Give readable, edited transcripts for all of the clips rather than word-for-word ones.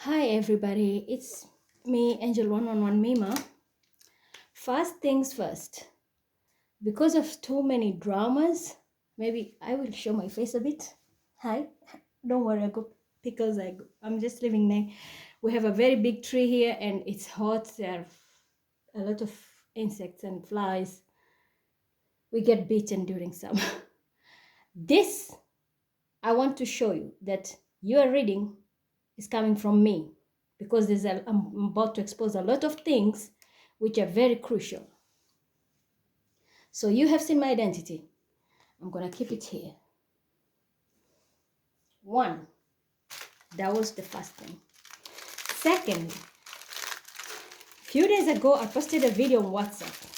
Hi everybody, it's me, Angel 111 Mima. First things first, because of too many dramas, maybe I will show my face a bit. Hi, don't worry, I got pickles. I'm just living there. We have a very big tree here and it's hot. There are a lot of insects and flies. We get bitten during summer. This, I want to show you that your reading is coming from me because I'm about to expose a lot of things which are very crucial. So you have seen my identity. I'm going to keep it here. One, that was the first thing. Second, a few days ago, I posted a video on WhatsApp.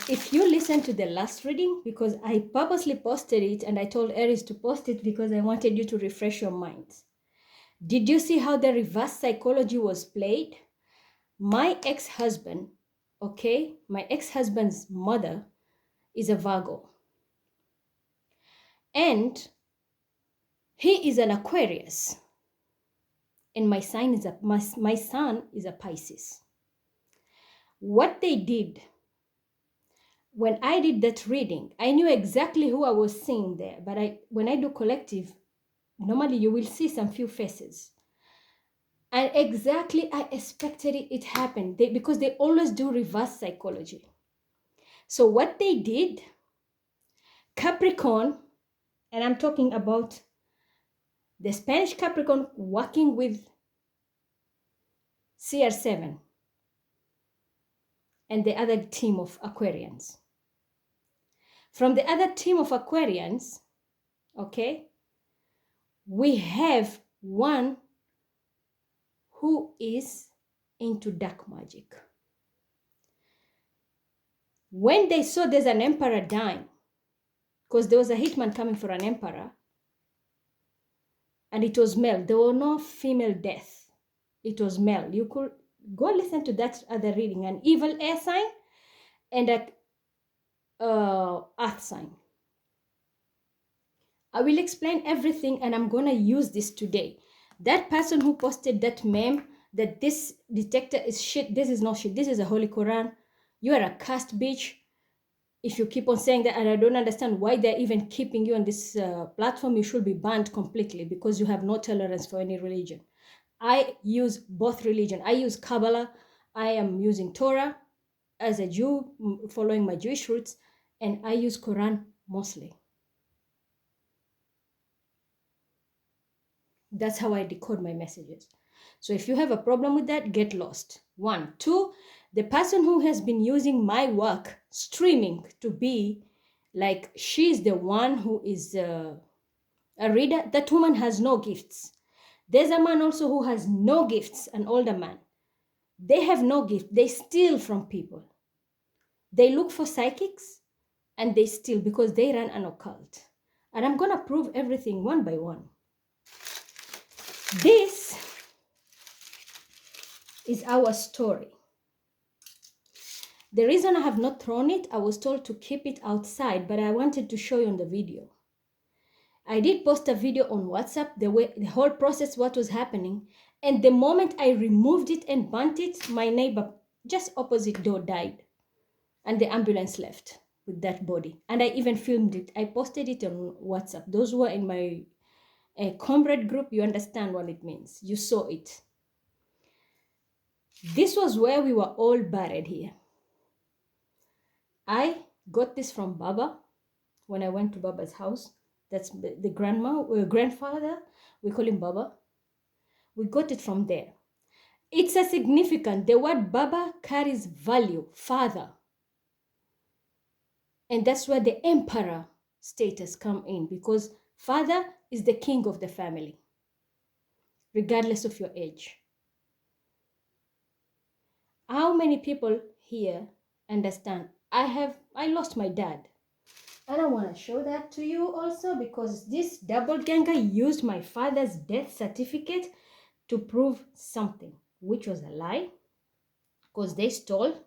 If you listen to the last reading, because I purposely posted it and I told Aries to post it because I wanted you to refresh your minds. Did you see how the reverse psychology was played? My ex-husband, okay, my ex-husband's mother is a Virgo. And he is an Aquarius. And my son is a Pisces. What they did, when I did that reading, I knew exactly who I was seeing there. But when I do collective, normally you will see some few faces. And exactly I expected it happened because they always do reverse psychology. So what they did, Capricorn, and I'm talking about the Spanish Capricorn working with CR7 and the other team of Aquarians. From the other team of Aquarians, okay, we have one who is into dark magic. When they saw there's an emperor dying, because there was a hitman coming for an emperor, and it was male. There were no female death. It was male. You could go listen to that other reading, an evil air sign and a earth sign. I will explain everything and I'm going to use this today. That person who posted that meme that this detector is shit, this is not shit, this is a Holy Quran. You are a cursed bitch. If you keep on saying that, and I don't understand why they're even keeping you on this platform, you should be banned completely because you have no tolerance for any religion. I use both religion. I use Kabbalah. I am using Torah as a Jew, following my Jewish roots, and I use Quran mostly. That's how I decode my messages. So if you have a problem with that, get lost. 1. 2, the person who has been using my work streaming to be like she's the one who is a reader, that woman has no gifts. There's a man also who has no gifts, an older man. They have no gift. They steal from people. They look for psychics and they steal because they run an occult. And I'm going to prove everything one by one. This is our story. The reason I have not thrown it, I was told to keep it outside, but I wanted to show you on the video. I did post a video on WhatsApp, the whole process, what was happening. And the moment I removed it and burnt it, my neighbor just opposite door died. And the ambulance left with that body. And I even filmed it. I posted it on WhatsApp. Those who are in my comrade group, you understand what it means. You saw it. This was where we were all buried here. I got this from Baba when I went to Baba's house. That's the grandfather. We call him Baba. We got it from there. It's a significant. The word Baba carries value, father. And that's where the emperor status come in, because father is the king of the family, regardless of your age. How many people here understand? I lost my dad. And I want to show that to you also, because this double ganger used my father's death certificate to prove something, which was a lie, because they stole.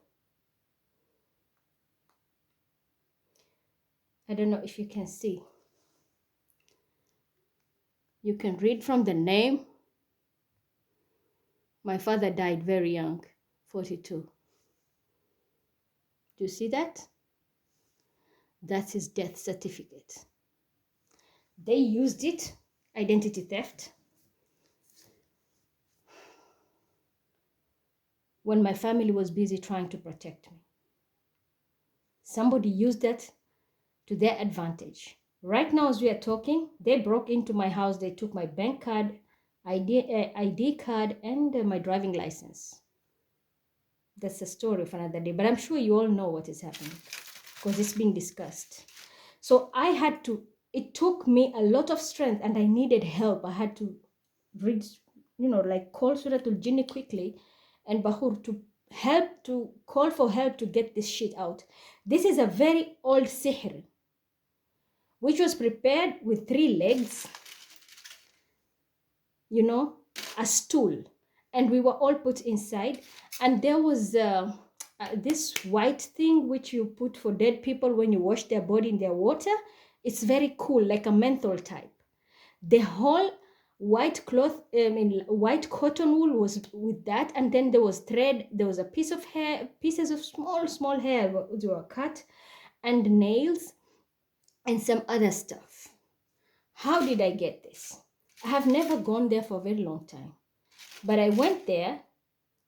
I don't know if you can see. You can read from the name. My father died very young, 42. Do you see that? That's his death certificate. They used it, identity theft, when my family was busy trying to protect me. Somebody used that to their advantage. Right now, as we are talking, they broke into my house. They took my bank card, ID card, and my driving license. That's a story of another day, but I'm sure you all know what is happening because it's being discussed. So I had to, it took me a lot of strength and I needed help. I had to read, like call Suratul Jinni quickly and Bahur to help, to call for help to get this shit out. This is a very old sihr, which was prepared with 3 legs, a stool, and we were all put inside. And there was this white thing which you put for dead people when you wash their body in their water. It's very cool, like a menthol type. The whole white cloth, white cotton wool was with that, and then there was thread. There was a piece of hair, pieces of small hair were cut, and nails, and some other stuff. How did I get this? I have never gone there for a very long time, but I went there.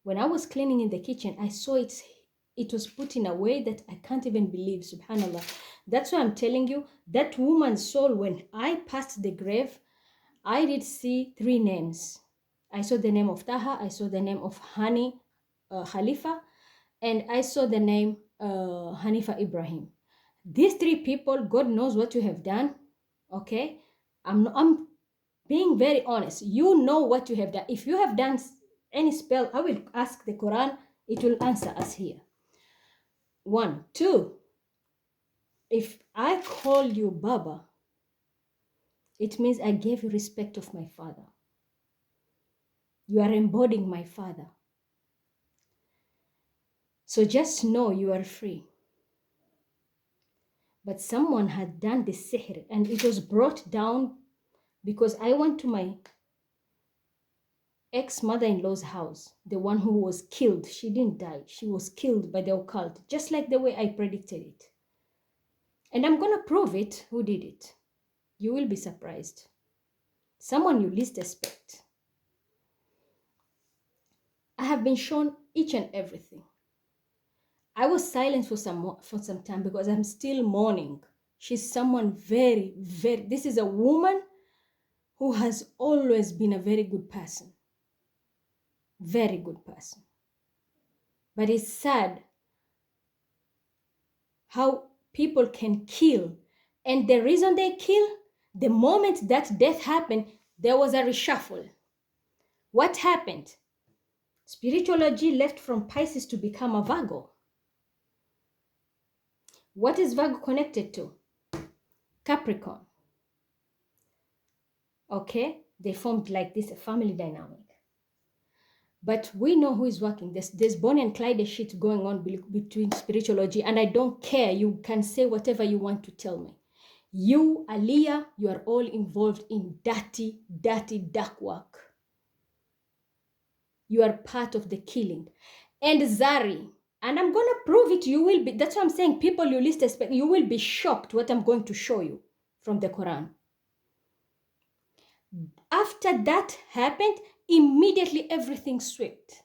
When I was cleaning in the kitchen, I saw it was put in a way that I can't even believe, subhanallah. That's why I'm telling you, that woman's soul, when I passed the grave, I did see 3 names. I saw the name of Taha, I saw the name of Hani Khalifa, and I saw the name Hanifa Ibrahim. These 3 people, God knows what you have done, okay? I'm being very honest. You know what you have done. If you have done any spell, I will ask the Quran, it will answer us here. 1, 2, if I call you Baba, it means I gave you respect of my father. You are embodying my father. So just know you are free. But someone had done this sihr, and it was brought down because I went to my ex-mother-in-law's house, the one who was killed. She didn't die. She was killed by the occult, just like the way I predicted it. And I'm going to prove it, who did it. You will be surprised. Someone you least expect. I have been shown each and everything. I was silent for some time because I'm still mourning. She's someone very, this is a woman who has always been a very good person. Very good person. But it's sad how people can kill. And the reason they kill, the moment that death happened, there was a reshuffle. What happened? Spirituology left from Pisces to become a Virgo. What is Virgo connected to? Capricorn. Okay? They formed like this, a family dynamic. But we know who is working. There's Bonnie and Clyde shit going on between spirituology, and I don't care. You can say whatever you want to tell me. You, Aliyah, you are all involved in dirty, dark work. You are part of the killing. And Zari, and I'm going to prove it, you will be, that's what I'm saying, people you least expect, you will be shocked what I'm going to show you from the Quran. After that happened, immediately everything swept.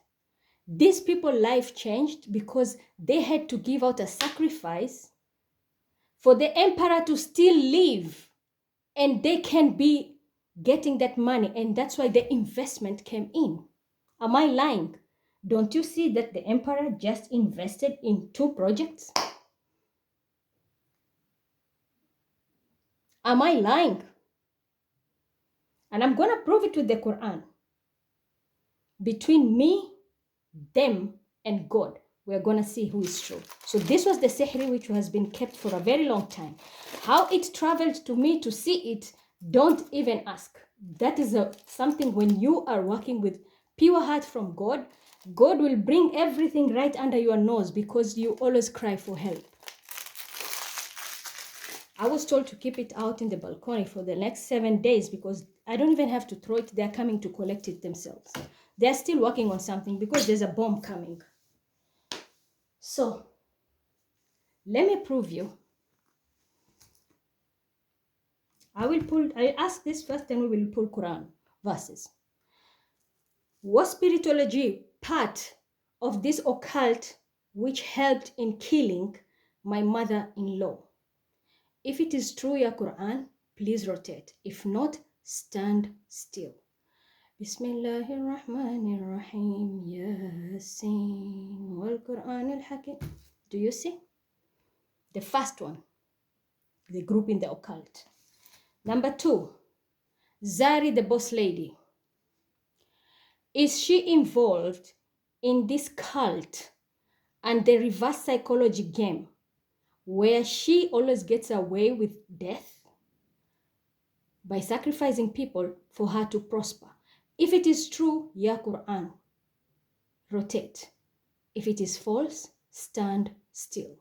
These people life changed because they had to give out a sacrifice for the emperor to still live, and they can be getting that money, and that's why the investment came in. Am I lying? Don't you see that the emperor just invested in 2 projects? Am I lying? And I'm going to prove it with the Quran. Between me, them, and God, we're going to see who is true. So this was the sihr which has been kept for a very long time. How it traveled to me to see it, don't even ask. That is something when you are working with pure heart from God, God will bring everything right under your nose because you always cry for help. I was told to keep it out in the balcony for the next 7 days because I don't even have to throw it. They're coming to collect it themselves. They're still working on something because there's a bomb coming. So let me prove you. I ask this first, then we will pull Quran verses. Was spirituology part of this occult which helped in killing my mother-in-law? If it is true, ya Quran, please rotate. If not, stand still. Bismillahirrahmanirrahim. Yasin wal Quran al-Hakim. Do you see? The first one, the group in the occult. Number 2, Zari the boss lady. Is she involved in this cult and the reverse psychology game where she always gets away with death by sacrificing people for her to prosper? If it is true, Ya Quran, rotate. If it is false, stand still.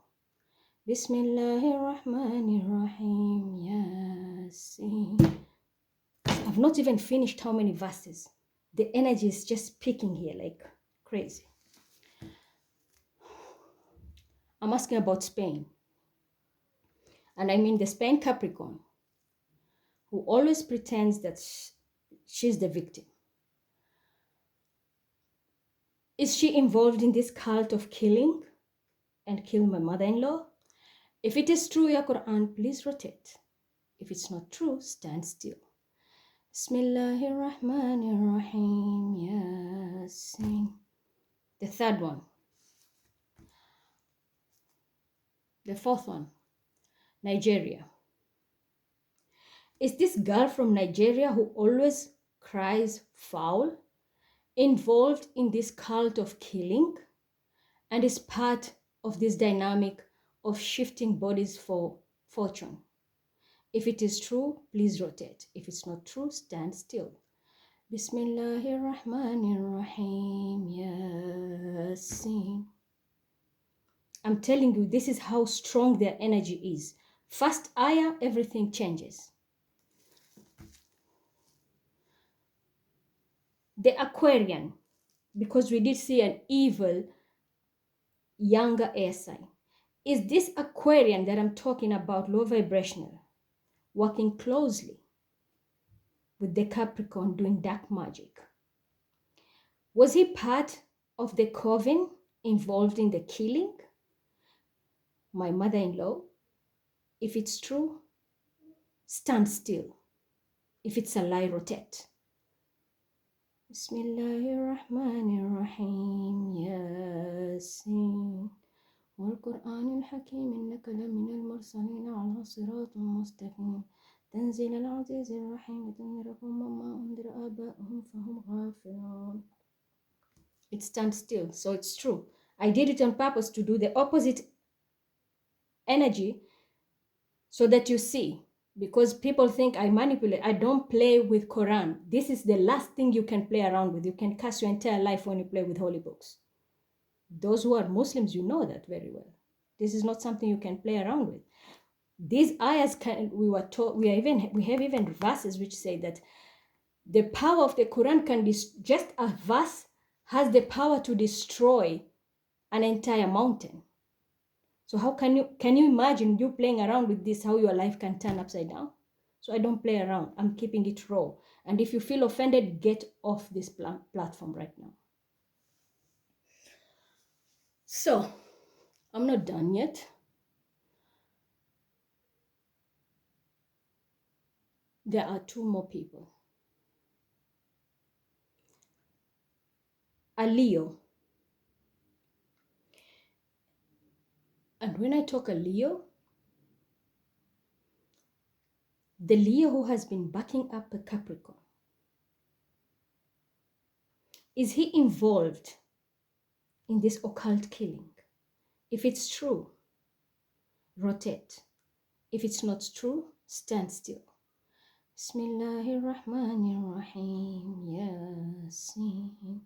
Bismillahirrahmanirrahim. Yasin. I've not even finished how many verses. The energy is just peaking here like crazy. I'm asking about Spain. And I mean the Spain Capricorn, who always pretends that she's the victim. Is she involved in this cult of killing and kill my mother-in-law? If it is true, Ya Quran, please rotate. If it's not true, stand still. Bismillahirrahmanirrahim. Yasin. The third one. The fourth one. Nigeria. Is this girl from Nigeria who always cries foul involved in this cult of killing and is part of this dynamic of shifting bodies for fortune? If it is true, please rotate. If it's not true, stand still. Bismillahirrahmanirrahim. Yasin. I'm telling you, this is how strong their energy is. First ayah, everything changes. The Aquarian, because we did see an evil younger air sign. Is this Aquarian that I'm talking about, low vibrational, working closely with the Capricorn doing dark magic? Was he part of the coven involved in the killing my mother-in-law? If it's true, stand still. If it's a lie, rotate. Bismillahirrahmanirrahim. Yasin والقرآن الحكيم إنك لمن المرسلين على صراط مستقيم تنزيل العزيز الرحيم تنذركم وما أنذر آباؤهم فهم غافلون. It stands still, so it's true. I did it on purpose to do the opposite energy so that you see, because people think I manipulate. I don't play with Quran. This is the last thing you can play around with. You can curse your entire life when you play with holy books. Those who are Muslims, you know that very well. This is not something you can play around with. These ayahs we were taught, we have even verses which say that the power of the Quran just a verse has the power to destroy an entire mountain. So how can you imagine you playing around with this, how your life can turn upside down? So I don't play around. I'm keeping it raw. And if you feel offended, get off this platform right now. So I'm not done yet. There are 2 more people. A Leo. And when I talk a Leo, the Leo who has been backing up a Capricorn, is he involved in this occult killing? If it's true, rotate. If it's not true, stand still. Bismillahirrahmanirrahim. Yasin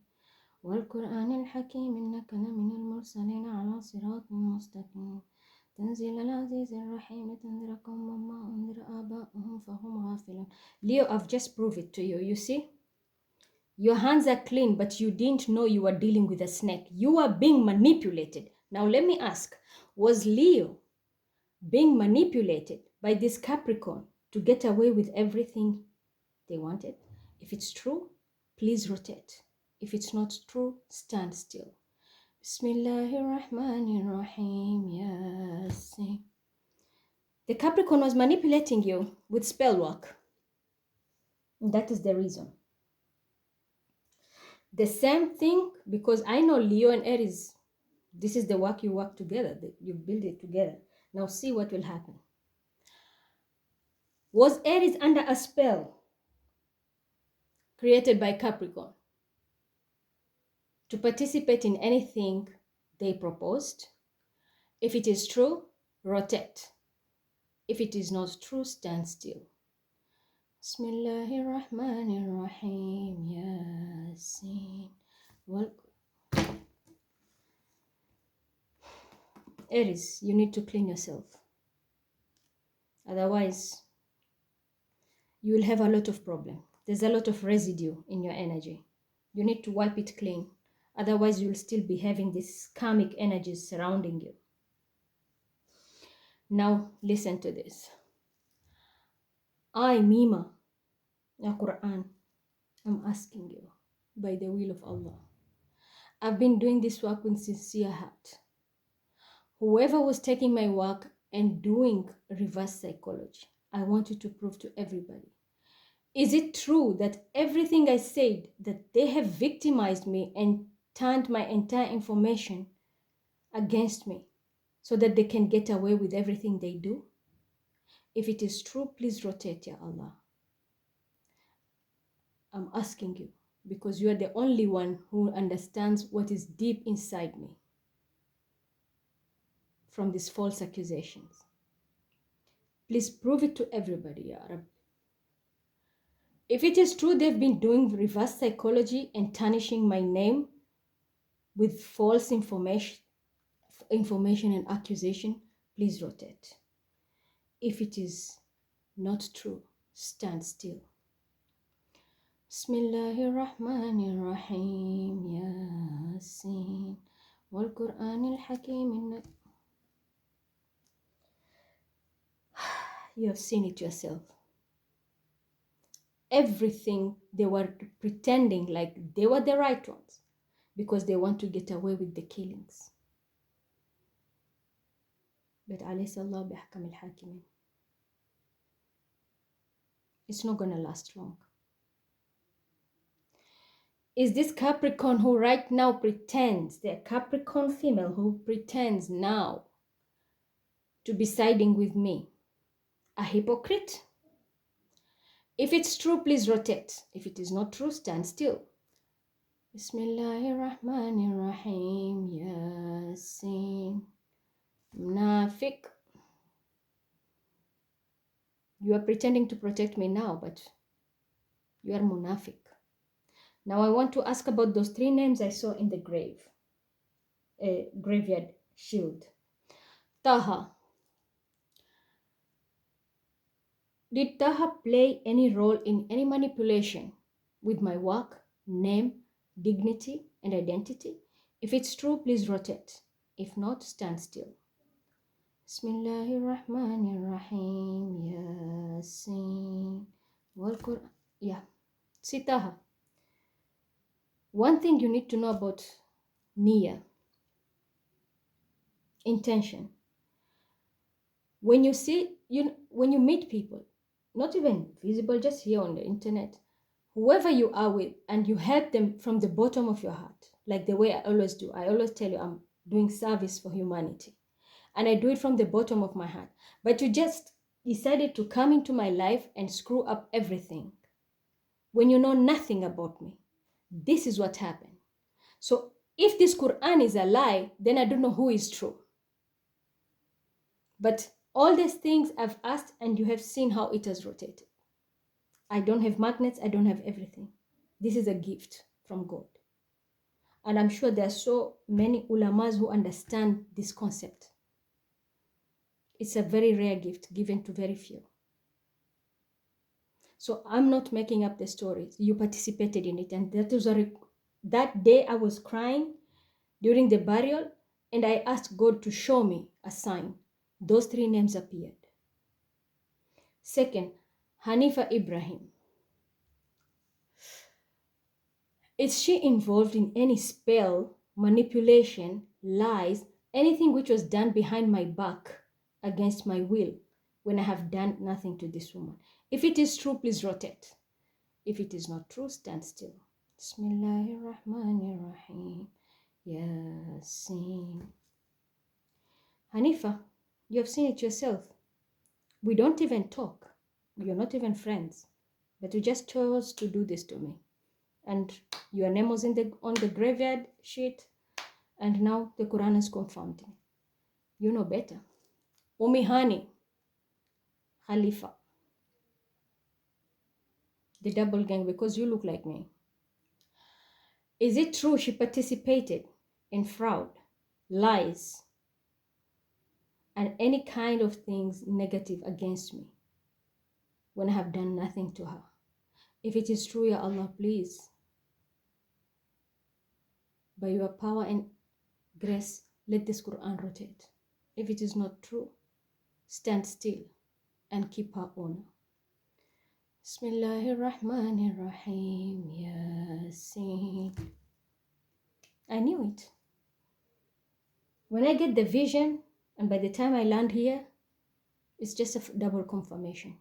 والقرآن الحكيم إنك لمن المرسلين على صراط مستقيم تنزيل العزيز الرحيم تنذركم وما أنذر آباؤهم فهم غافلون. Leo, I've just proved it to you. You see? Your hands are clean, but you didn't know you were dealing with a snake. You are being manipulated. Now, let me ask, was Leo being manipulated by this Capricorn to get away with everything they wanted? If it's true, please rotate. If it's not true, stand still. Bismillahirrahmanirrahim. Yasin. The Capricorn was manipulating you with spell work. That is the reason. The same thing, because I know Leo and Aries, this is the work you work together, you build it together. Now see what will happen. Was Aries under a spell created by Capricorn to participate in anything they proposed? If it is true, rotate. If it is not true, stand still. Bismillahirrahmanirrahim. Yasin. Aries, you need to clean yourself. Otherwise, you will have a lot of problem. There's a lot of residue in your energy. You need to wipe it clean. Otherwise, you'll still be having these karmic energies surrounding you. Now, listen to this. I, Mima, the Quran, I'm asking you, by the will of Allah. I've been doing this work with sincere heart. Whoever was taking my work and doing reverse psychology, I want you to prove to everybody. Is it true that everything I said, that they have victimized me and turned my entire information against me so that they can get away with everything they do? If it is true, please rotate, Ya Allah. I'm asking you because you are the only one who understands what is deep inside me from these false accusations. Please prove it to everybody, Ya Rabbi. If it is true they've been doing reverse psychology and tarnishing my name with false information and accusation, please rotate. If it is not true, stand still. Bismillahirrahmanirrahim. Yasin. Wal Quran al-Hakim. You have seen it yourself. Everything they were pretending like they were the right ones because they want to get away with the killings. But alaysa Allah bihkam al-hakimin. It's not gonna last long. Is this Capricorn who right now pretends, the Capricorn female who pretends now to be siding with me, a hypocrite? If it's true, please rotate. If it is not true, stand still. Bismillahirrahmanirrahim. Yasin. Munafiq. You are pretending to protect me now, but you are munafiq. Now I want to ask about those 3 names I saw in the graveyard shield. Taha. Did Taha play any role in any manipulation with my work, name, dignity, and identity? If it's true, please rotate. If not, stand still. Bismillahirrahmanirrahim. Yasin. Wal Quran. Yeah. See, Taha. One thing you need to know about Niya, intention. When you meet people, not even visible, just here on the internet, whoever you are with, and you help them from the bottom of your heart, like the way I always do. I always tell you I'm doing service for humanity, and I do it from the bottom of my heart. But you just decided to come into my life and screw up everything when you know nothing about me. This is what happened. So if this Quran is a lie, then I don't know who is true. But all these things I've asked, and you have seen how it has rotated. I don't have magnets, I don't have everything. This is a gift from God. And I'm sure there are so many ulamas who understand this concept. It's a very rare gift given to very few. So I'm not making up the stories. You participated in it. And that day I was crying during the burial, and I asked God to show me a sign. Those 3 names appeared. Second, Hanifa Ibrahim. Is she involved in any spell, manipulation, lies, anything which was done behind my back against my will when I have done nothing to this woman? If it is true, please rotate. If it is not true, stand still. Bismillahirrahmanirrahim. Yasin. Hanifa, you have seen it yourself. We don't even talk. You're not even friends. But you just chose to do this to me. And your name was on the graveyard sheet, and now the Quran is confirming. You know better. Hani, Khalifa, the double gang, because you look like me. Is it true she participated in fraud, lies, and any kind of things negative against me when I have done nothing to her? If it is true, Ya Allah, please, by your power and grace, let this Quran rotate. If it is not true, stand still and keep her honor. Bismillahirrahmanirrahim. Yasin. I knew it. When I get the vision, and by the time I land here, it's just a double confirmation.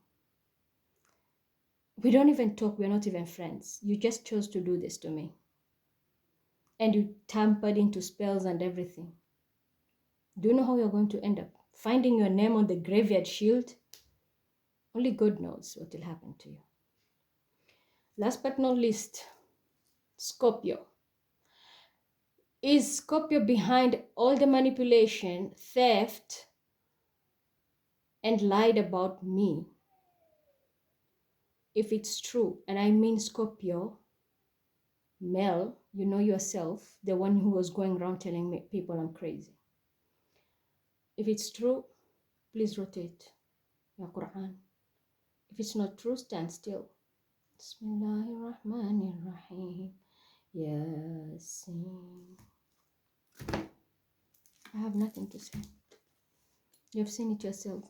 We don't even talk, we're not even friends. You just chose to do this to me. And you tampered into spells and everything. Do you know how you're going to end up? Finding your name on the graveyard shield? Only God knows what will happen to you. Last but not least, Scorpio. Is Scorpio behind all the manipulation, theft, and lied about me? If it's true, and I mean Scorpio, male, you know yourself, the one who was going around telling me people I'm crazy. If it's true, please rotate your Quran. If it's not true, stand still. Bismillahirrahmanirrahim. Yasin. I have nothing to say. You've seen it yourself.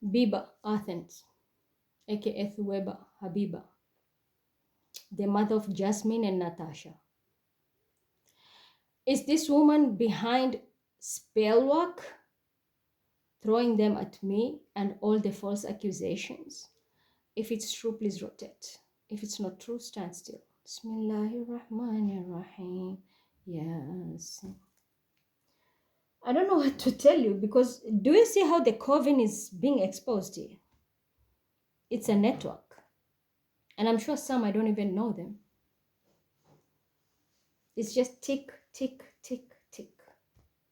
Biba Athens, aka Thuweba Habiba, the mother of Jasmine and Natasha. Is this woman behind spell work, throwing them at me and all the false accusations? If it's true, please rotate. If it's not true, stand still. Bismillahirrahmanirrahim. Yes. I don't know what to tell you, because do you see how the coven is being exposed here? It's a network. And I'm sure some, I don't even know them. It's just tick, tick, tick, tick.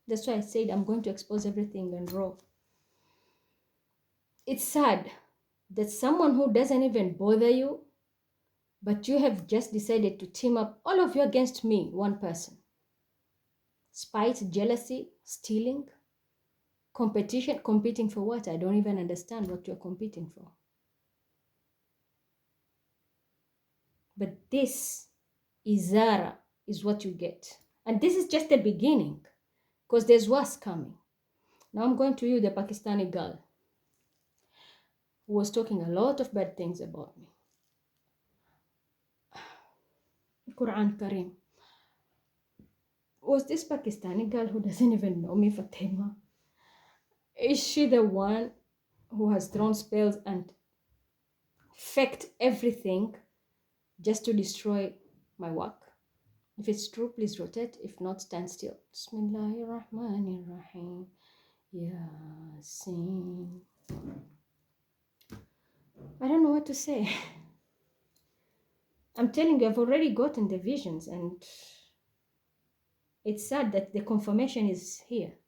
That's why I said I'm going to expose everything and raw. It's sad that someone who doesn't even bother you, but you have just decided to team up, all of you against me, one person. Spite, jealousy, stealing, competition. Competing for what? I don't even understand what you're competing for. But this, Izara, is what you get. And this is just the beginning, because there's worse coming. Now I'm going to you, the Pakistani girl, who was talking a lot of bad things about me. Quran Kareem. Was this Pakistani girl who doesn't even know me, Fatima? Is she the one who has thrown spells and faked everything just to destroy my work? If it's true, please rotate. If not, stand still. Bismillahirrahmanirrahim. Yasin. I don't know what to say. I'm telling you, I've already gotten the visions, and it's sad that the confirmation is here.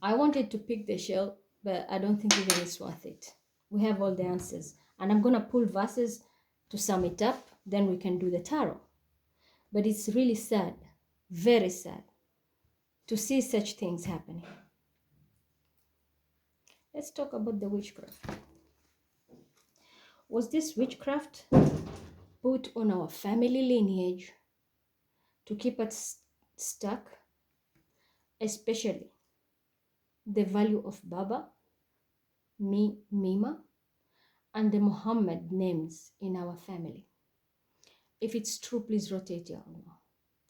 I wanted to pick the shell, but I don't think even it's worth it. We have all the answers. And I'm going to pull verses to sum it up. Then we can do the tarot. But it's really sad, very sad, to see such things happening. Let's talk about the witchcraft. Was this witchcraft put on our family lineage to keep us stuck, especially the value of Baba, me, Mima, and the Muhammad names in our family? If it's true, please rotate, Ya Allah.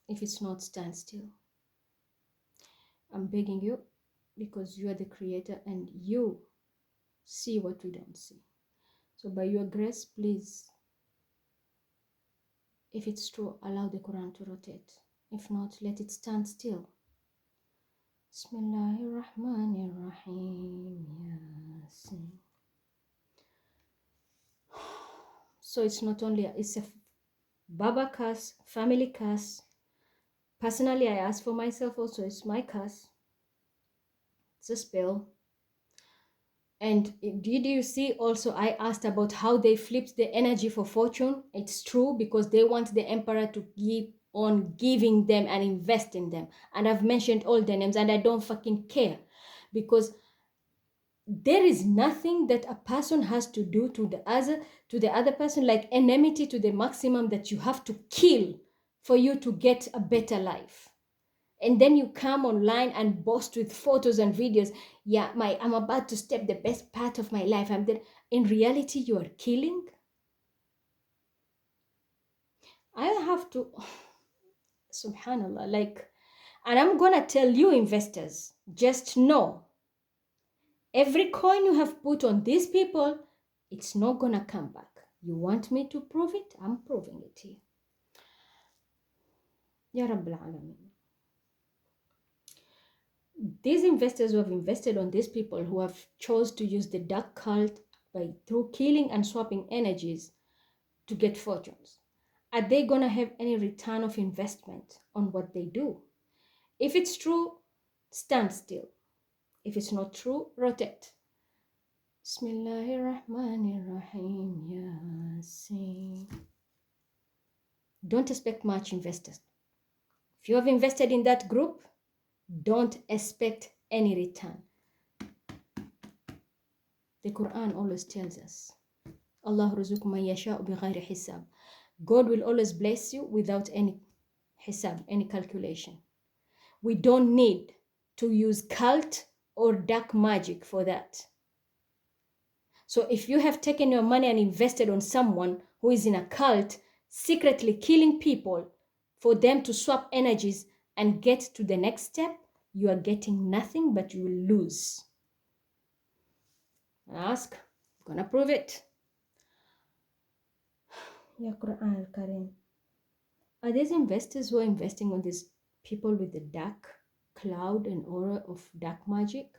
If it's not, stand still. I'm begging you, because you are the creator and you see what we don't see. So by your grace, please, if it's true, allow the Quran to rotate. If not, let it stand still. Bismillahirrahmanirrahim. Yasin. So it's not only, it's a Baba curse, family curse. Personally, I ask for myself also, it's my curse. It's a spell. And did you see also, I asked about how they flipped the energy for fortune? It's true, because they want the emperor to keep on giving them and invest in them. And I've mentioned all the names and I don't fucking care, because there is nothing that a person has to do to the other person, like enmity to the maximum, that you have to kill for you to get a better life. And then you come online and boast with photos and videos. Yeah, I'm about to step the best part of my life. And then in reality, you are killing. I have to, subhanallah, like, and I'm gonna tell you, investors, just know, every coin you have put on these people, it's not gonna come back. You want me to prove it? I'm proving it here. Ya Rabbil Alameen. These investors who have invested on these people who have chose to use the dark cult through killing and swapping energies to get fortunes, are they going to have any return of investment on what they do? If it's true, stand still. If it's not true, rotate. Bismillahirrahmanirrahim. Yasin. Don't expect much, investors. If you have invested in that group, don't expect any return. The Quran always tells us, Allah ruzuq man yasha'u bighayri hisab. God will always bless you without any hisab, any calculation. We don't need to use cult or dark magic for that. So if you have taken your money and invested on someone who is in a cult, secretly killing people for them to swap energies and get to the next step, you are getting nothing, but you will lose. Ask, I'm gonna prove it. Ya Quran al-Karim. Are these investors who are investing on these people with the dark cloud and aura of dark magic?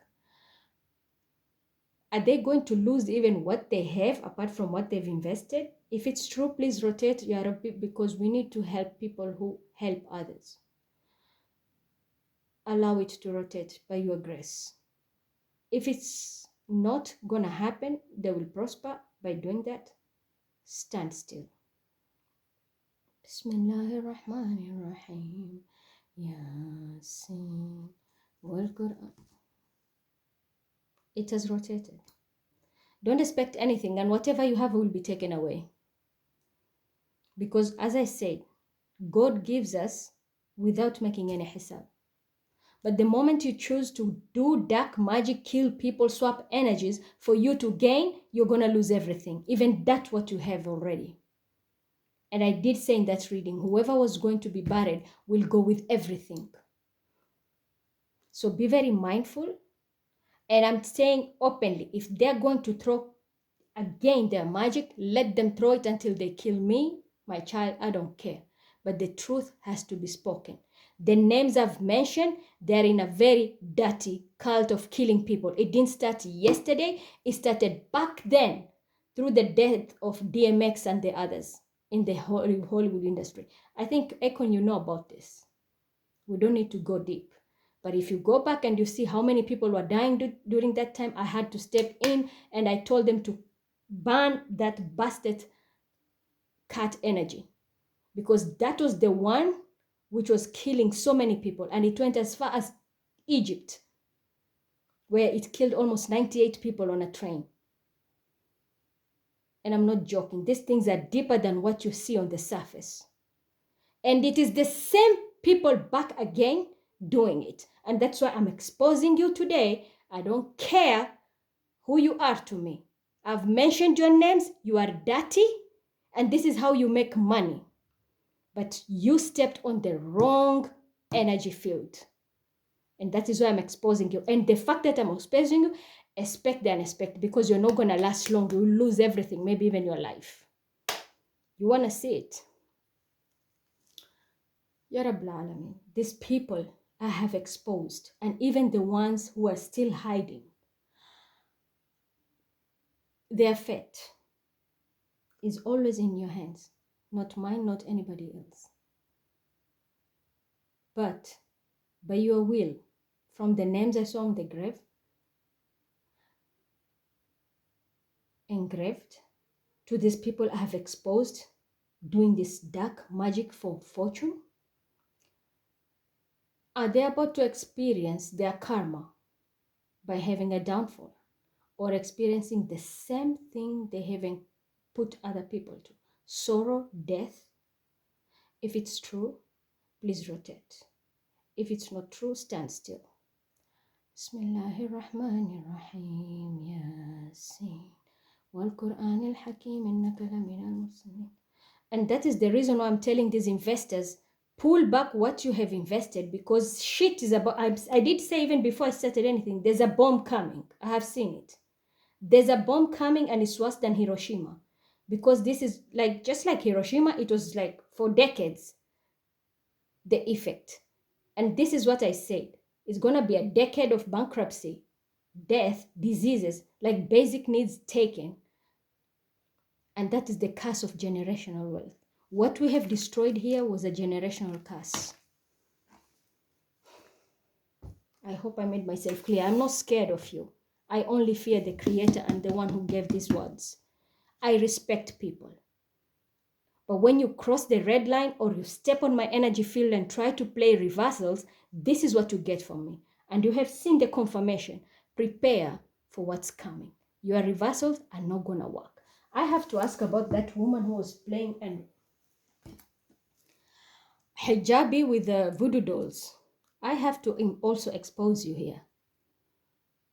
Are they going to lose even what they have apart from what they've invested? If it's true, please rotate, Ya Rabbi, because we need to help people who help others. Allow it to rotate by your grace. If it's not gonna happen, they will prosper by doing that. Stand still. Bismillahirrahmanirrahim. Yasin. Wal Quran. It has rotated. Don't expect anything, and whatever you have will be taken away. Because as I said, God gives us without making any hisab. But the moment you choose to do dark magic, kill people, swap energies for you to gain, you're going to lose everything. Even that what you have already. And I did say in that reading, whoever was going to be buried will go with everything. So be very mindful. And I'm saying openly, if they're going to throw again their magic, let them throw it until they kill me, my child, I don't care. But the truth has to be spoken. The names I've mentioned, they're in a very dirty cult of killing people. It didn't start yesterday. It started back then through the death of DMX and the others in the Hollywood industry. I think, Ekon, you know about this. We don't need to go deep. But if you go back and you see how many people were dying during that time, I had to step in and I told them to ban that bastard cat energy, because that was the one which was killing so many people, and it went as far as Egypt, where it killed almost 98 people on a train. And I'm not joking. These things are deeper than what you see on the surface. And it is the same people back again doing it. And that's why I'm exposing you today. I don't care who you are to me. I've mentioned your names. You are dirty. And this is how you make money. But you stepped on the wrong energy field. And that is why I'm exposing you. And the fact that I'm exposing you, expect the unexpected, because you're not going to last long. You will lose everything, maybe even your life. You want to see it. Ya Rabbal Alamin, these people I have exposed, and even the ones who are still hiding, their fate is always in your hands. Not mine, not anybody else. But by your will, from the names I saw on the grave, engraved, to these people I have exposed, doing this dark magic for fortune, are they about to experience their karma by having a downfall, or experiencing the same thing they haven't put other people to? Sorrow, death. If it's true, please rotate. If it's not true, stand still. Bismillahirrahmanirrahim. Yasin. Wal Quran al Hakim innaka lamin al mursalin. And that is the reason why I'm telling these investors, pull back what you have invested, because shit is about, I did say even before I started anything, there's a bomb coming. I have seen it. There's a bomb coming, and it's worse than Hiroshima. Because this is like, just like Hiroshima, it was like for decades, the effect. And this is what I said. It's going to be a decade of bankruptcy, death, diseases, like basic needs taken. And that is the curse of generational wealth. What we have destroyed here was a generational curse. I hope I made myself clear. I'm not scared of you. I only fear the Creator and the one who gave these words. I respect people. But when you cross the red line, or you step on my energy field and try to play reversals, this is what you get from me. And you have seen the confirmation. Prepare for what's coming. Your reversals are not going to work. I have to ask about that woman who was playing and hijabi with the voodoo dolls. I have to also expose you here.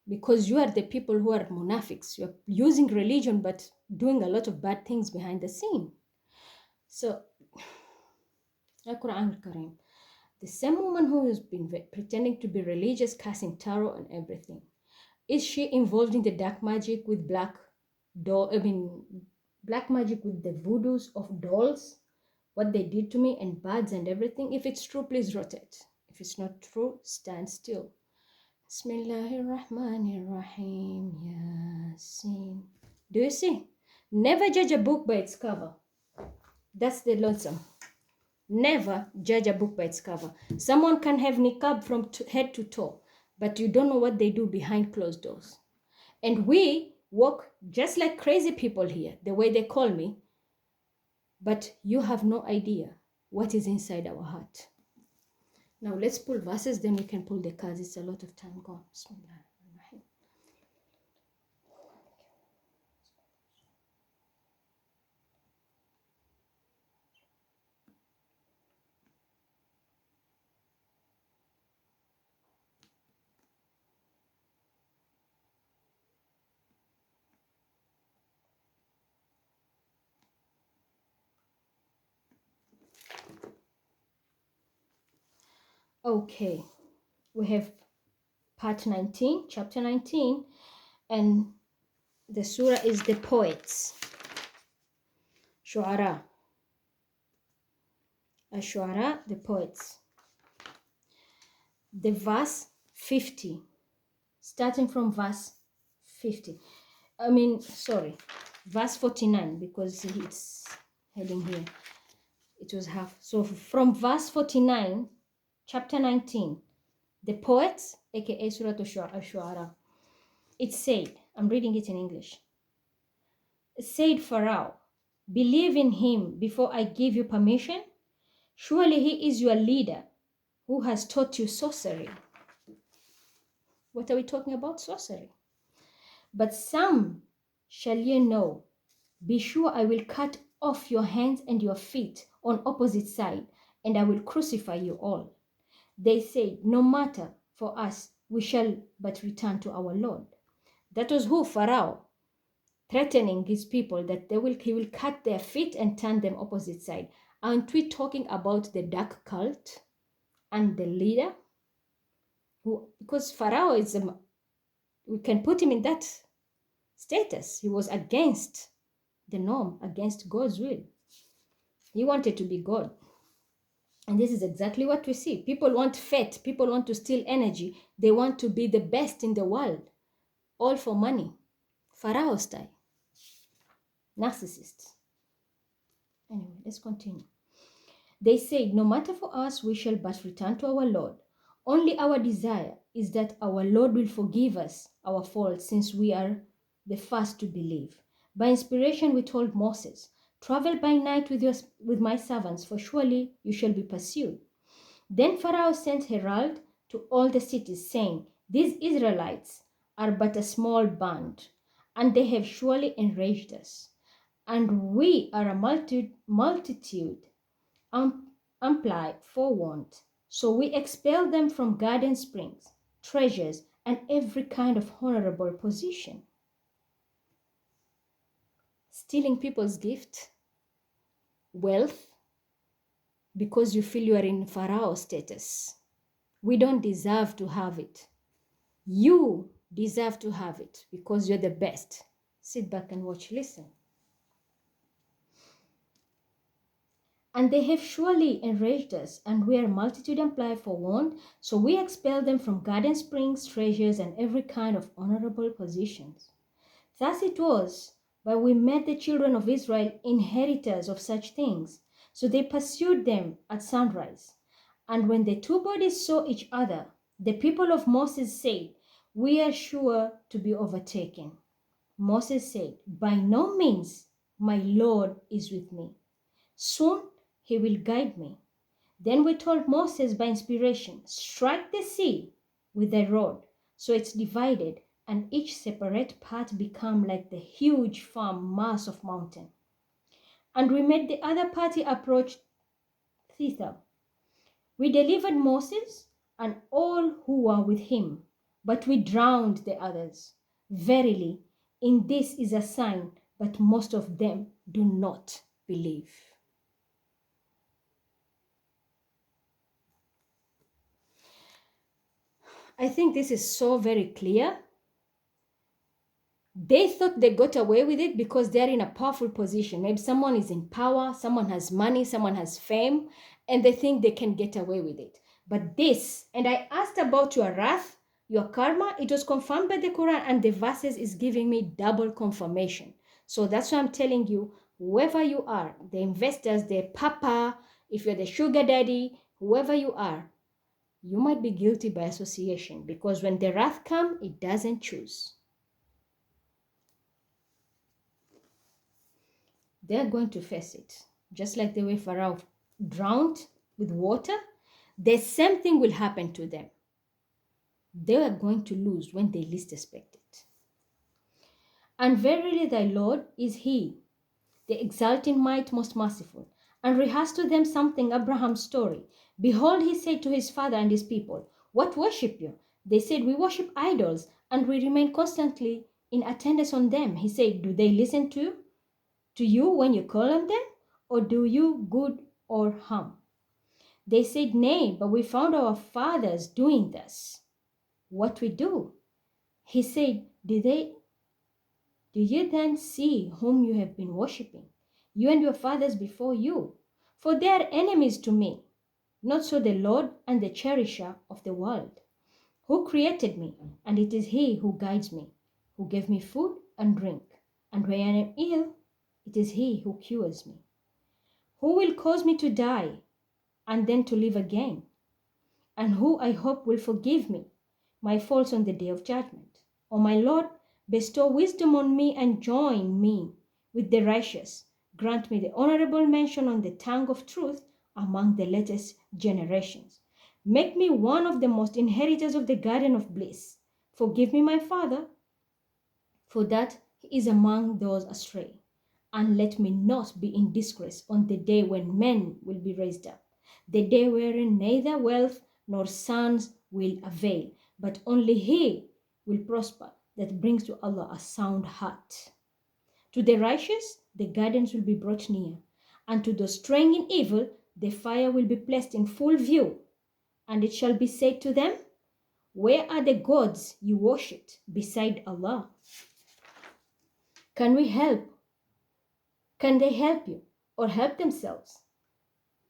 Because you are the people who are munafiks. You're using religion but doing a lot of bad things behind the scene. So, Al-Quran al-Karim. The same woman who has been pretending to be religious, casting tarot and everything, is she involved in the dark magic with black magic with the voodoos of dolls, what they did to me, and birds and everything? If it's true, please rotate. If it's not true, stand still. Bismillahirrahmanirrahim. Yasin. Do you see? Never judge a book by its cover. That's the lesson. Never judge a book by its cover. Someone can have niqab from head to toe, but you don't know what they do behind closed doors. And we walk just like crazy people here, the way they call me, but you have no idea what is inside our heart. Now let's pull verses, then we can pull the cards. It's a lot of time gone. Bismillahirrahmanirrahim. Okay, we have part 19, chapter 19, and the surah is the poets. Shu'ara. Shu'ara, the poets. The verse 50, starting from verse 50. Verse 49, because it's heading here. It was half. So from verse 49, chapter 19, the poets, aka Surah Al-Shu'ara, it said, I'm reading it in English. It said, Pharaoh, believe in him before I give you permission. Surely he is your leader who has taught you sorcery. What are we talking about? Sorcery. But some shall ye know Be sure I will cut off your hands and your feet on opposite side, and I will crucify you all. They said, no matter for us, we shall but return to our Lord. That was who? Pharaoh, threatening his people that he will cut their feet and turn them opposite side. Aren't we talking about the dark cult and the leader? Because Pharaoh we can put him in that status. He was against the norm, against God's will. He wanted to be God. And this is exactly what we see. People want fate. People want to steal energy. They want to be the best in the world. All for money. Pharaoh style. Narcissists. Anyway, let's continue. They said, no matter for us, we shall but return to our Lord. Only our desire is that our Lord will forgive us our faults, since we are the first to believe. By inspiration, we told Moses, travel by night with my servants, for surely you shall be pursued. Then Pharaoh sent herald to all the cities, saying, these Israelites are but a small band, and they have surely enraged us. And we are a multitude amply forewarned. So we expel them from garden springs, treasures, and every kind of honorable position. Stealing people's gift, wealth, because you feel you are in Pharaoh status. We don't deserve to have it. You deserve to have it because you're the best. Sit back and watch, listen. And they have surely enraged us, and we are a multitude amply forewarned, so we expel them from garden springs, treasures, and every kind of honorable positions. Thus it was, but we made the children of Israel inheritors of such things. So they pursued them at sunrise. And when the two bodies saw each other, the people of Moses said, we are sure to be overtaken. Moses said, by no means, my Lord is with me. Soon he will guide me. Then we told Moses by inspiration, strike the sea with thy rod, so it's divided, and each separate part become like the huge firm mass of mountain. And we made the other party approach thither. We delivered Moses and all who were with him, but we drowned the others. Verily, in this is a sign, but most of them do not believe. I think this is so very clear. They thought they got away with it because they're in a powerful position. Maybe someone is in power, someone has money, someone has fame, and they think they can get away with it. But this, and I asked about your wrath, your karma, it was confirmed by the Quran, and the verses is giving me double confirmation. So that's why I'm telling you, whoever you are, the investors, the papa, if you're the sugar daddy, whoever you are, you might be guilty by association, because when the wrath comes, it doesn't choose. They're going to face it. Just like the way Pharaoh drowned with water, the same thing will happen to them. They are going to lose when they least expect it. And verily thy Lord is he, the exalting might most merciful, and rehearsed to them something Abraham's story. Behold, he said to his father and his people, what worship you? They said, we worship idols, and we remain constantly in attendance on them. He said, do they listen to you when you call on them, or do you good or harm? They said, nay, but we found our fathers doing this. What we do? He said, do you then see whom you have been worshipping, you and your fathers before you? For they are enemies to me. Not so the Lord and the cherisher of the world, who created me, and it is he who guides me, who gave me food and drink. And when I am ill, it is he who cures me. Who will cause me to die and then to live again? And who I hope will forgive me my faults on the day of judgment. O my Lord, bestow wisdom on me and join me with the righteous. Grant me the honorable mention on the tongue of truth among the latest generations. Make me one of the most inheritors of the garden of bliss. Forgive me my father, for that he is among those astray. and let me not be in disgrace on the day when men will be raised up, the day wherein neither wealth nor sons will avail, but only he will prosper that brings to Allah a sound heart. To the righteous, the gardens will be brought near, and to those straying in evil, the fire will be placed in full view. And it shall be said to them, where are the gods you worshipped beside Allah? Can we help? Can they help you or help themselves?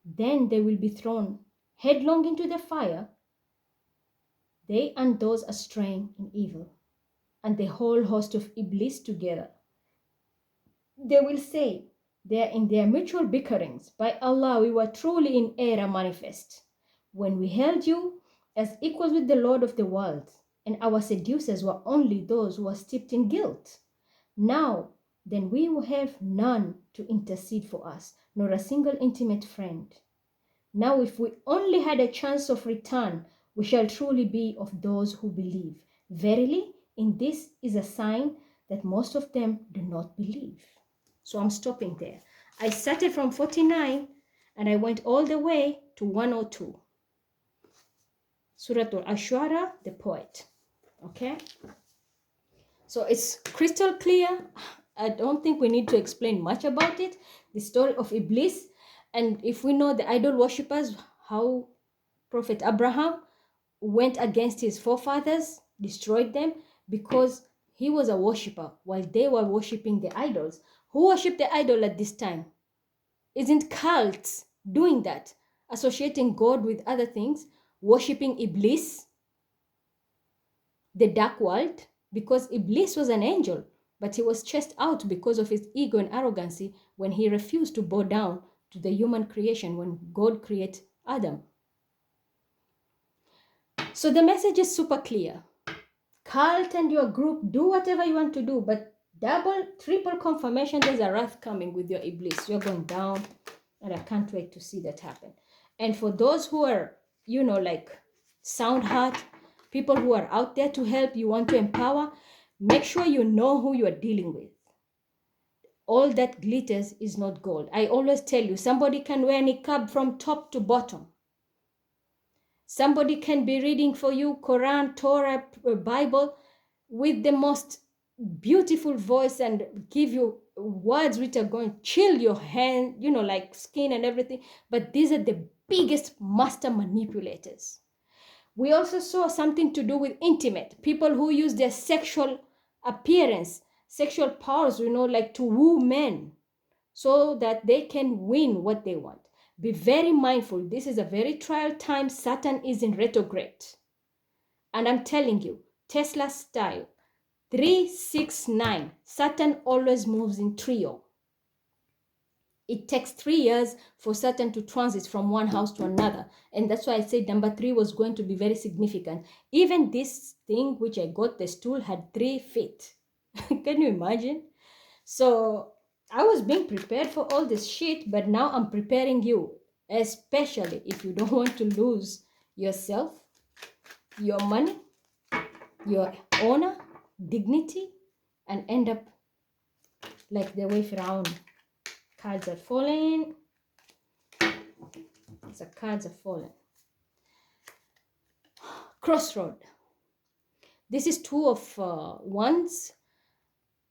Then they will be thrown headlong into the fire, they and those straying in evil, and the whole host of Iblis together. They will say, they are in their mutual bickerings, by Allah, we were truly in error manifest, when we held you as equals with the Lord of the world, and our seducers were only those who were steeped in guilt. Now, then we will have none to intercede for us, nor a single intimate friend. Now, if we only had a chance of return, we shall truly be of those who believe. Verily, in this is a sign that most of them do not believe. So I'm stopping there. I started from 49 and I went all the way to 102. Surah Al-Ashwara, the poet. Okay? So it's crystal clear. I don't think we need to explain much about it. The story of Iblis. And if we know the idol worshippers, how Prophet Abraham went against his forefathers, destroyed them, because he was a worshipper while they were worshipping the idols. Who worshipped the idol at this time? Isn't cults doing that? Associating God with other things, worshipping Iblis, the dark world, because Iblis was an angel, but he was chased out because of his ego and arrogancy when he refused to bow down to the human creation when God created Adam. So the message is super clear. Cult and your group, do whatever you want to do, but double, triple confirmation, there's a wrath coming with your Iblis. You're going down, and I can't wait to see that happen. And for those who are, like sound heart, people who are out there to help, you want to empower, make sure you know who you are dealing with. All that glitters is not gold. I always tell you, somebody can wear niqab from top to bottom. Somebody can be reading for you Quran, Torah, Bible with the most beautiful voice and give you words which are going to chill your hand, like skin and everything. But these are the biggest master manipulators. We also saw something to do with intimate. People who use their sexual appearance, sexual powers, like to woo men so that they can win what they want. Be very mindful. This is a very trial time. Saturn is in retrograde. And I'm telling you, Tesla style, 369. Saturn always moves in trio. It takes 3 years for Saturn to transit from one house to another. And that's why I said number 3 was going to be very significant. Even this thing which I got, the stool, had 3 feet. Can you imagine? So I was being prepared for all this shit, but now I'm preparing you, especially if you don't want to lose yourself, your money, your honor, dignity, and end up like the way Firaun. Cards are falling. The cards are falling. Crossroad. This is 2 of wands.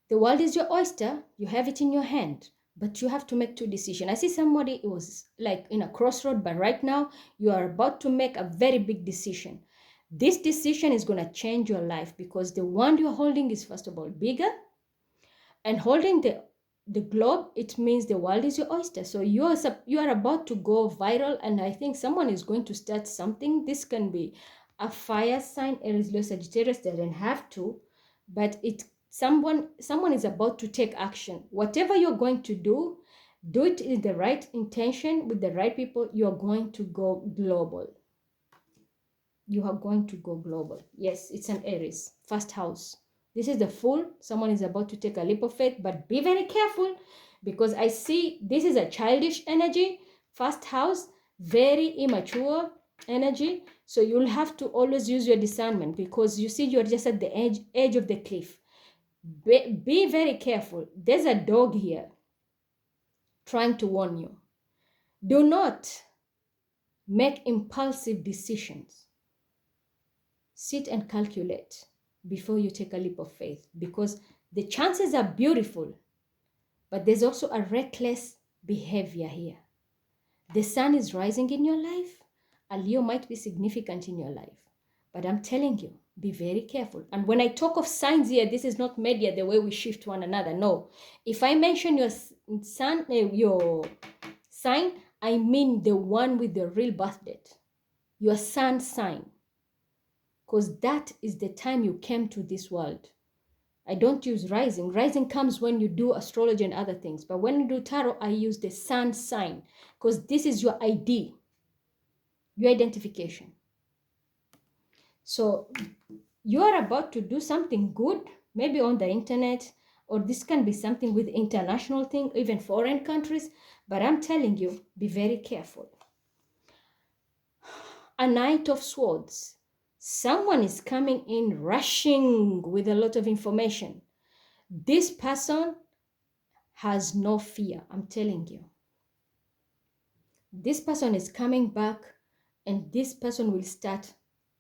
The world is your oyster. You have it in your hand, but you have to make 2 decisions. I see somebody was like in a crossroad, but right now you are about to make a very big decision. This decision is going to change your life because the wand you're holding is, first of all, bigger, and holding the globe, it means the world is your oyster. So you are about to go viral, and I think someone is going to start something. This can be a fire sign. Aries, Leo, Sagittarius doesn't have to, but someone is about to take action. Whatever you're going to do it in the right intention with the right people. You're going to go global. You are going to go global. Yes, it's an Aries, first house. This is the Fool. Someone is about to take a leap of faith, but be very careful because I see this is a childish energy. First house, very immature energy. So you'll have to always use your discernment because you see you're just at the edge of the cliff. Be very careful. There's a dog here. trying to warn you. Do not make impulsive decisions. Sit and calculate before you take a leap of faith, because the chances are beautiful, but there's also a reckless behavior here. The sun is rising in your life. A Leo might be significant in your life, but I'm telling you, be very careful. And when I talk of signs here, this is not media the way we shift one another. No, if I mention your sun, your sign, I mean the one with the real birth date, your sun sign, because that is the time you came to this world. I don't use rising. Rising comes when you do astrology and other things. But when you do tarot, I use the sun sign, because this is your ID, your identification. So you are about to do something good, maybe on the internet, or this can be something with international thing, even foreign countries. But I'm telling you, be very careful. A Knight of Swords. Someone is coming in rushing with a lot of information. This person has no fear, I'm telling you. This person is coming back, and this person will start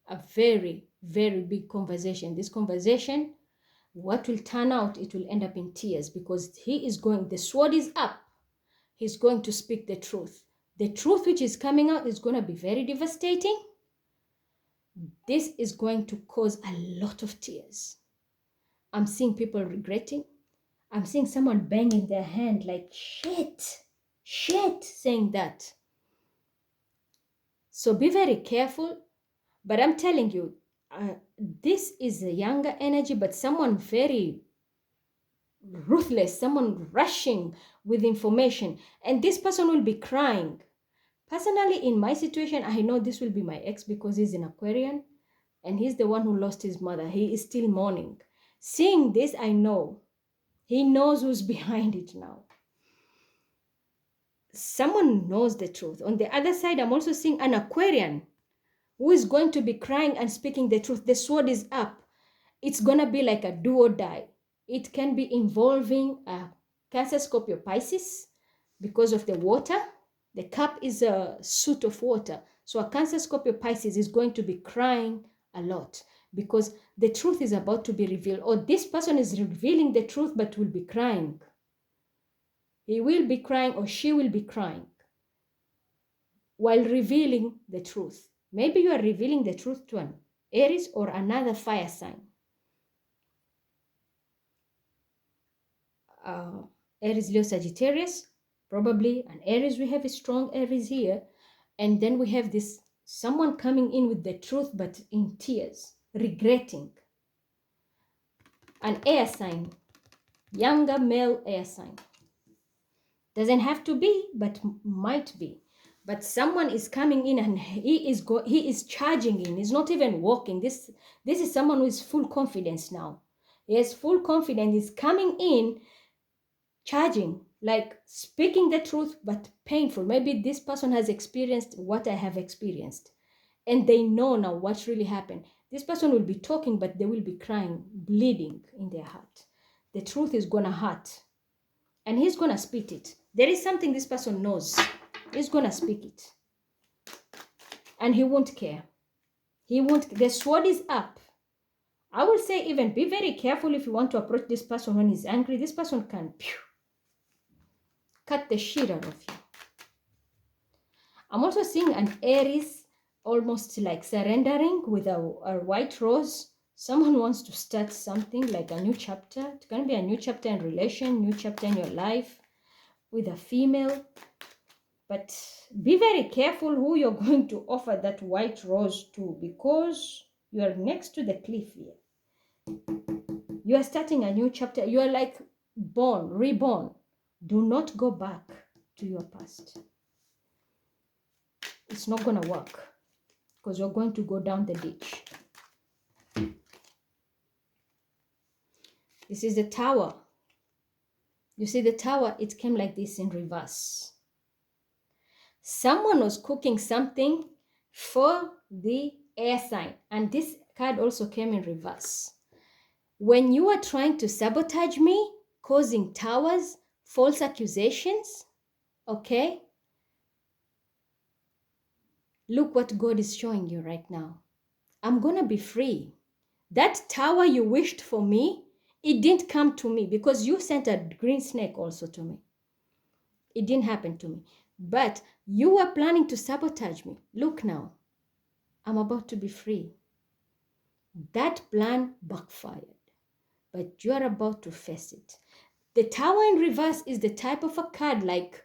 a very, very big conversation. This conversation, what will turn out, it will end up in tears, because he is going, the sword is up. He's going to speak the truth. The truth which is coming out is going to be very devastating. This is going to cause a lot of tears. I'm seeing people regretting. I'm seeing someone banging their hand like, shit, saying that. So be very careful. But I'm telling you, this is a younger energy, but someone very ruthless, someone rushing with information. And this person will be crying. Personally, in my situation, I know this will be my ex, because he's an Aquarian and he's the one who lost his mother. He is still mourning. Seeing this, I know he knows who's behind it now. Someone knows the truth. On the other side, I'm also seeing an Aquarian who is going to be crying and speaking the truth. The sword is up. It's going to be like a do or die. It can be involving a Cancer, Scorpio, Pisces, because of the water. The cup is a suit of water. So a Cancer, Scorpio, Pisces is going to be crying a lot, because the truth is about to be revealed. Or this person is revealing the truth but will be crying. He will be crying, or she will be crying while revealing the truth. Maybe you are revealing the truth to an Aries or another fire sign. Aries, Leo, Sagittarius, probably an Aries. We have a strong Aries here. And then we have this someone coming in with the truth but in tears, regretting. An air sign, younger male air sign. Doesn't have to be, but might be. But someone is coming in and he is charging in. He's not even walking. This is someone who is full confidence now. He has full confidence. He's coming in, charging, like speaking the truth, but painful. Maybe this person has experienced what I have experienced, and they know now what really happened. This person will be talking, but they will be crying, bleeding in their heart. The truth is gonna hurt, and he's gonna spit it. There is something this person knows. He's gonna speak it, and he won't care. He won't. The sword is up. I will say, even be very careful if you want to approach this person when he's angry. This person can cut the shit out of you. I'm also seeing an Aries almost like surrendering with a white rose. Someone wants to start something like a new chapter. It's going to be a new chapter in relation, new chapter in your life with a female. But be very careful who you're going to offer that white rose to, because you are next to the cliff here. You are starting a new chapter. You are like reborn. Do not go back to your past. It's not going to work, because you're going to go down the ditch. This is the Tower. You see the Tower, it came like this in reverse. Someone was cooking something for the air sign, and this card also came in reverse. When you are trying to sabotage me, causing towers, false accusations, Okay? Look what God is showing you right now. I'm going to be free. That tower you wished for me, it didn't come to me because you sent a green snake also to me. It didn't happen to me. But you were planning to sabotage me. Look now, I'm about to be free. That plan backfired, but you are about to face it. The tower in reverse is the type of a card like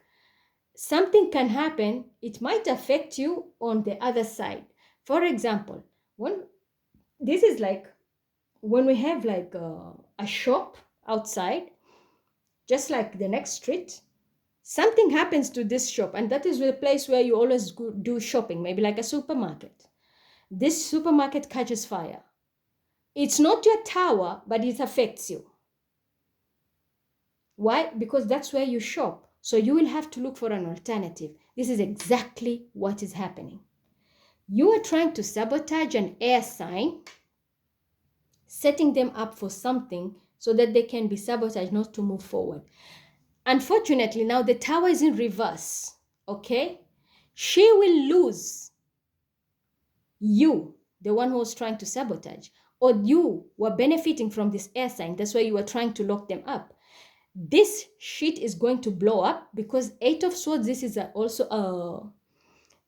something can happen. It might affect you on the other side. For example, when this is like when we have like a shop outside, just like the next street, something happens to this shop, and that is the place where you always do shopping, maybe like a supermarket. This supermarket catches fire. It's not your tower, but it affects you. Why? Because that's where you shop. So you will have to look for an alternative. This is exactly what is happening. You are trying to sabotage an air sign, setting them up for something so that they can be sabotaged, not to move forward. Unfortunately, now the tower is in reverse, okay? She will lose. You, the one who was trying to sabotage, or you were benefiting from this air sign. That's why you were trying to lock them up. This shit is going to blow up because Eight of Swords, this is also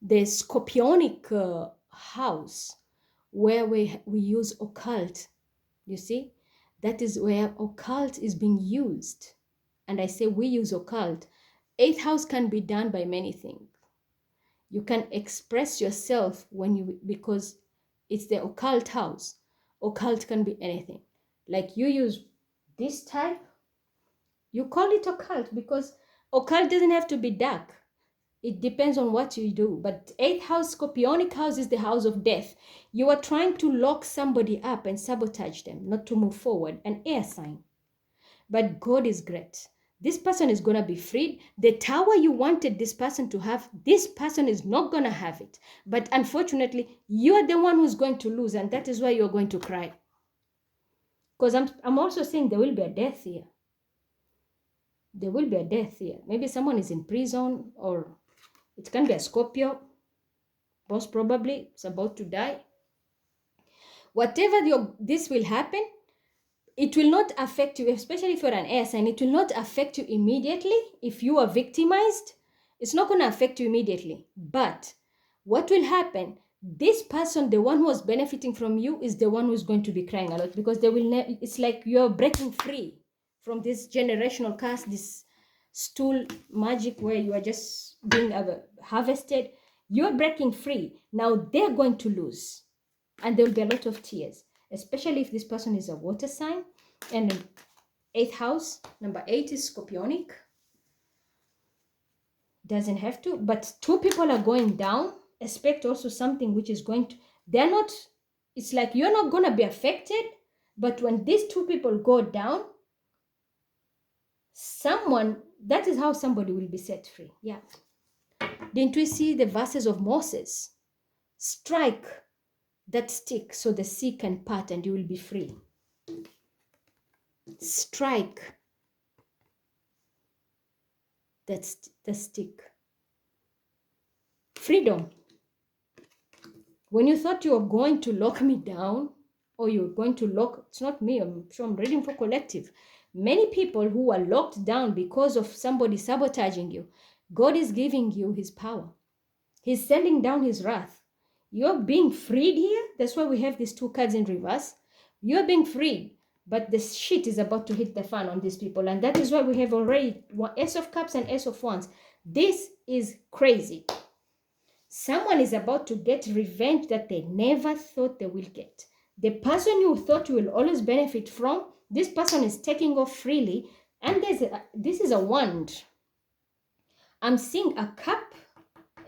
the scorpionic house where we use occult. You see, that is where occult is being used. And I say we use occult. Eighth house can be done by many things. You can express yourself because it's the occult house. Occult can be anything. Like you use this type, you call it occult because occult doesn't have to be dark. It depends on what you do. But eighth house, scorpionic house, is the house of death. You are trying to lock somebody up and sabotage them, not to move forward. An air sign. But God is great. This person is going to be freed. The tower you wanted this person to have, this person is not going to have it. But unfortunately, you are the one who's going to lose, and that is why you're going to cry. Because I'm also saying there will be a death here. There will be a death here. Maybe someone is in prison, or it can be a Scorpio. Most probably is about to die. Whatever this will happen, it will not affect you, especially if you're an air sign. It will not affect you immediately. If you are victimized, it's not going to affect you immediately. But what will happen, this person, the one who was benefiting from you, is the one who's going to be crying a lot because they will it's like you're breaking free from this generational curse, this stool magic where you are just being harvested. You're breaking free. Now they're going to lose. And there will be a lot of tears, especially if this person is a water sign. And eighth house, number 8 is scorpionic. Doesn't have to, but two people are going down. Expect also something which is going to, they're not, it's like you're not going to be affected, but when these two people go down, that is how somebody will be set free. Yeah. Didn't we see the verses of Moses? Strike that stick so the sea can part and you will be free. Strike that's the stick. Freedom. When you thought you were going to lock me down, or you're going to lock, it's not me, I'm sure I'm reading for collective. Many people who are locked down because of somebody sabotaging you, God is giving you his power. He's sending down his wrath. You're being freed here. That's why we have these two cards in reverse. You're being freed, but the shit is about to hit the fan on these people. And that is why we have already Ace of Cups and Ace of Wands. This is crazy. Someone is about to get revenge that they never thought they will get. The person you thought you will always benefit from, this person is taking off freely. And this is a wand. I'm seeing a cup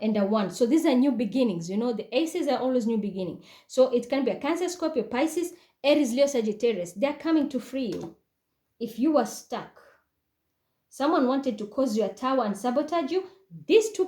and a wand. So these are new beginnings. You know, the aces are always new beginning. So it can be a Cancer, Scorpio, Pisces, Aries, Leo, Sagittarius. They're coming to free you. If you were stuck, someone wanted to cause you a tower and sabotage you, these two